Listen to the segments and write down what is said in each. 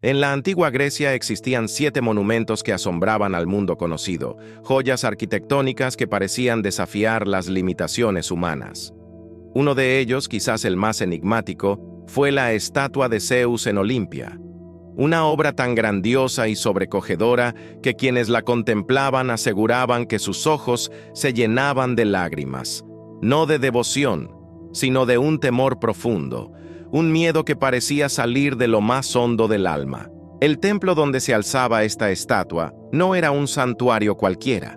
En la antigua Grecia existían 7 monumentos que asombraban al mundo conocido, joyas arquitectónicas que parecían desafiar las limitaciones humanas. Uno de ellos, quizás el más enigmático, fue la estatua de Zeus en Olimpia. Una obra tan grandiosa y sobrecogedora que quienes la contemplaban aseguraban que sus ojos se llenaban de lágrimas, no de devoción, sino de un temor profundo, un miedo que parecía salir de lo más hondo del alma. El templo donde se alzaba esta estatua no era un santuario cualquiera.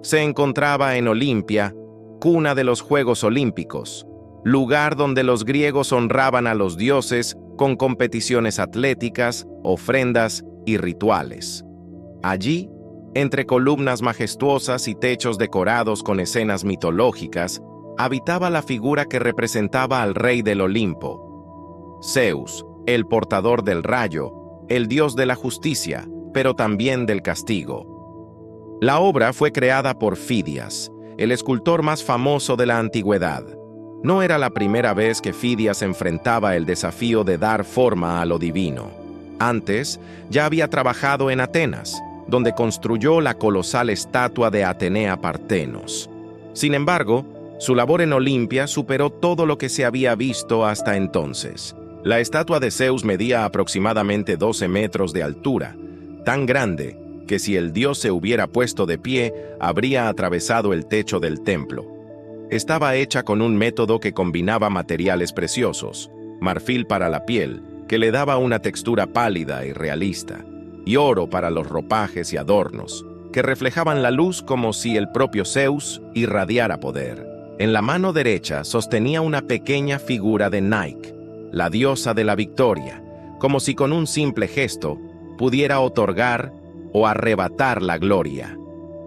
Se encontraba en Olimpia, cuna de los Juegos Olímpicos, lugar donde los griegos honraban a los dioses con competiciones atléticas, ofrendas y rituales. Allí, entre columnas majestuosas y techos decorados con escenas mitológicas, habitaba la figura que representaba al rey del Olimpo, Zeus, el portador del rayo, el dios de la justicia, pero también del castigo. La obra fue creada por Fidias, el escultor más famoso de la antigüedad. No era la primera vez que Fidias enfrentaba el desafío de dar forma a lo divino. Antes, ya había trabajado en Atenas, donde construyó la colosal estatua de Atenea Partenos. Sin embargo, su labor en Olimpia superó todo lo que se había visto hasta entonces. La estatua de Zeus medía aproximadamente 12 metros de altura, tan grande que si el dios se hubiera puesto de pie, habría atravesado el techo del templo. Estaba hecha con un método que combinaba materiales preciosos, marfil para la piel, que le daba una textura pálida y realista, y oro para los ropajes y adornos, que reflejaban la luz como si el propio Zeus irradiara poder. En la mano derecha sostenía una pequeña figura de Nike, la diosa de la victoria, como si con un simple gesto pudiera otorgar o arrebatar la gloria.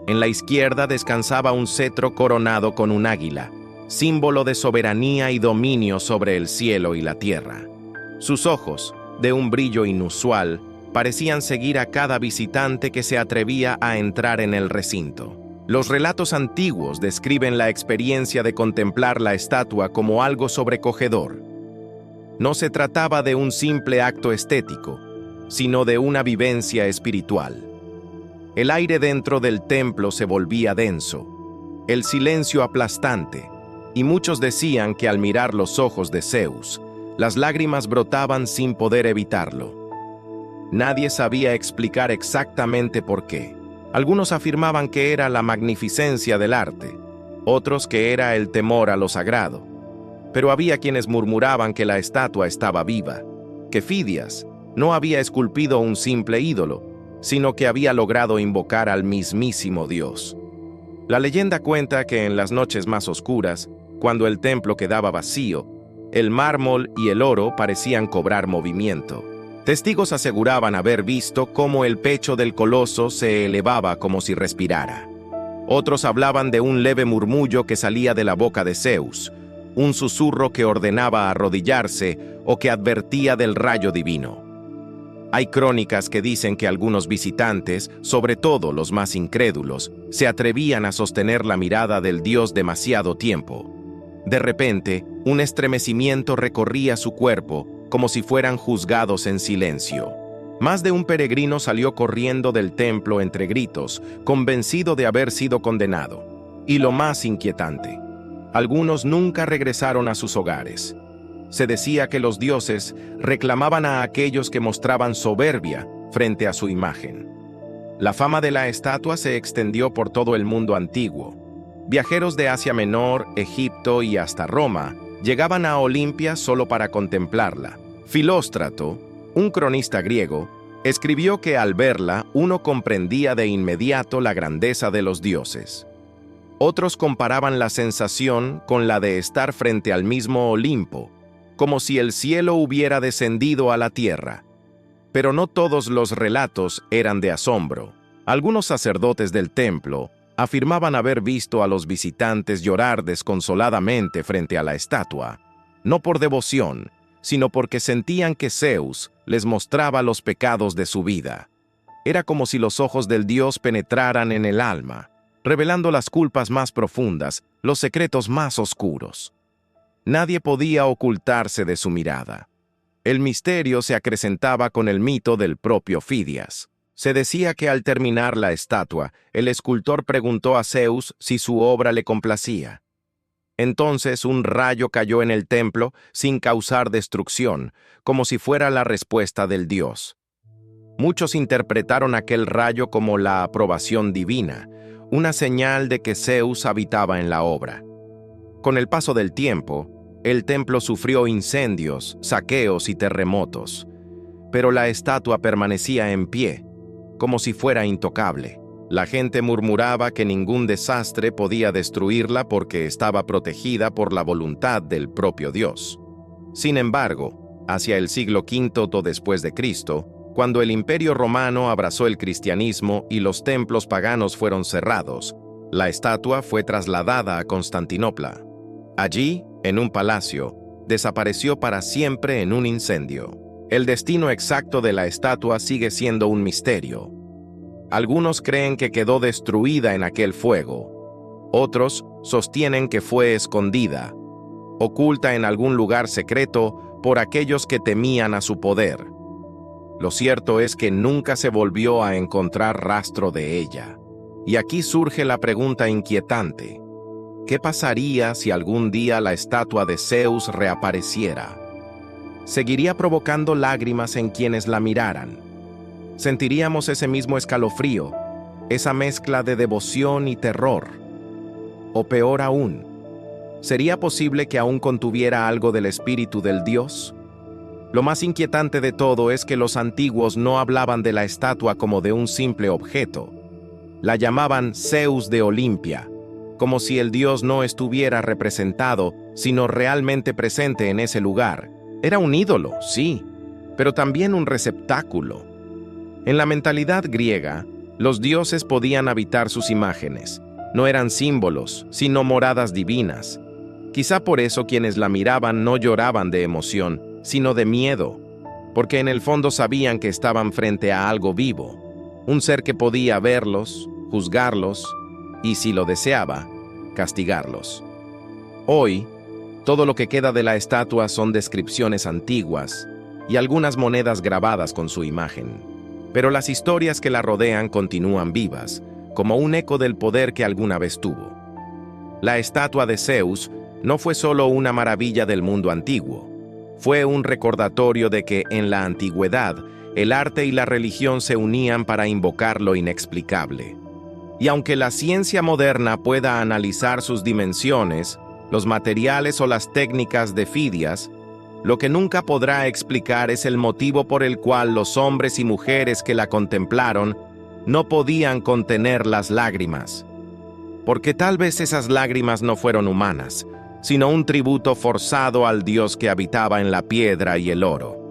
En la izquierda descansaba un cetro coronado con un águila, símbolo de soberanía y dominio sobre el cielo y la tierra. Sus ojos, de un brillo inusual, parecían seguir a cada visitante que se atrevía a entrar en el recinto. Los relatos antiguos describen la experiencia de contemplar la estatua como algo sobrecogedor. No se trataba de un simple acto estético, sino de una vivencia espiritual. El aire dentro del templo se volvía denso, el silencio aplastante, y muchos decían que al mirar los ojos de Zeus, las lágrimas brotaban sin poder evitarlo. Nadie sabía explicar exactamente por qué. Algunos afirmaban que era la magnificencia del arte, otros que era el temor a lo sagrado. Pero había quienes murmuraban que la estatua estaba viva, que Fidias no había esculpido un simple ídolo, sino que había logrado invocar al mismísimo Dios. La leyenda cuenta que en las noches más oscuras, cuando el templo quedaba vacío, el mármol y el oro parecían cobrar movimiento. Testigos aseguraban haber visto cómo el pecho del coloso se elevaba como si respirara. Otros hablaban de un leve murmullo que salía de la boca de Zeus, un susurro que ordenaba arrodillarse o que advertía del rayo divino. Hay crónicas que dicen que algunos visitantes, sobre todo los más incrédulos, se atrevían a sostener la mirada del dios demasiado tiempo. De repente, un estremecimiento recorría su cuerpo, como si fueran juzgados en silencio. Más de un peregrino salió corriendo del templo entre gritos, convencido de haber sido condenado. Y lo más inquietante, algunos nunca regresaron a sus hogares. Se decía que los dioses reclamaban a aquellos que mostraban soberbia frente a su imagen. La fama de la estatua se extendió por todo el mundo antiguo. Viajeros de Asia Menor, Egipto y hasta Roma llegaban a Olimpia solo para contemplarla. Filóstrato, un cronista griego, escribió que al verla uno comprendía de inmediato la grandeza de los dioses. Otros comparaban la sensación con la de estar frente al mismo Olimpo, como si el cielo hubiera descendido a la tierra. Pero no todos los relatos eran de asombro. Algunos sacerdotes del templo afirmaban haber visto a los visitantes llorar desconsoladamente frente a la estatua, no por devoción, sino porque sentían que Zeus les mostraba los pecados de su vida. Era como si los ojos del dios penetraran en el alma, revelando las culpas más profundas, los secretos más oscuros. Nadie podía ocultarse de su mirada. El misterio se acrecentaba con el mito del propio Fidias. Se decía que al terminar la estatua, el escultor preguntó a Zeus si su obra le complacía. Entonces un rayo cayó en el templo sin causar destrucción, como si fuera la respuesta del dios. Muchos interpretaron aquel rayo como la aprobación divina, una señal de que Zeus habitaba en la obra. Con el paso del tiempo, el templo sufrió incendios, saqueos y terremotos, pero la estatua permanecía en pie, como si fuera intocable. La gente murmuraba que ningún desastre podía destruirla porque estaba protegida por la voluntad del propio Dios. Sin embargo, hacia el siglo V después de Cristo, cuando el Imperio Romano abrazó el cristianismo y los templos paganos fueron cerrados, la estatua fue trasladada a Constantinopla. Allí, en un palacio, desapareció para siempre en un incendio. El destino exacto de la estatua sigue siendo un misterio. Algunos creen que quedó destruida en aquel fuego. Otros sostienen que fue escondida, oculta en algún lugar secreto por aquellos que temían a su poder. Lo cierto es que nunca se volvió a encontrar rastro de ella. Y aquí surge la pregunta inquietante. ¿Qué pasaría si algún día la estatua de Zeus reapareciera? ¿Seguiría provocando lágrimas en quienes la miraran? ¿Sentiríamos ese mismo escalofrío, esa mezcla de devoción y terror? O peor aún, ¿sería posible que aún contuviera algo del espíritu del dios? Lo más inquietante de todo es que los antiguos no hablaban de la estatua como de un simple objeto. La llamaban Zeus de Olimpia, como si el dios no estuviera representado, sino realmente presente en ese lugar. Era un ídolo, sí, pero también un receptáculo. En la mentalidad griega, los dioses podían habitar sus imágenes. No eran símbolos, sino moradas divinas. Quizá por eso quienes la miraban no lloraban de emoción, sino de miedo, porque en el fondo sabían que estaban frente a algo vivo, un ser que podía verlos, juzgarlos y, si lo deseaba, castigarlos. Hoy, todo lo que queda de la estatua son descripciones antiguas y algunas monedas grabadas con su imagen. Pero las historias que la rodean continúan vivas, como un eco del poder que alguna vez tuvo. La estatua de Zeus no fue solo una maravilla del mundo antiguo, fue un recordatorio de que en la antigüedad el arte y la religión se unían para invocar lo inexplicable. Y aunque la ciencia moderna pueda analizar sus dimensiones, los materiales o las técnicas de Fidias, lo que nunca podrá explicar es el motivo por el cual los hombres y mujeres que la contemplaron no podían contener las lágrimas. Porque tal vez esas lágrimas no fueron humanas, sino un tributo forzado al dios que habitaba en la piedra y el oro.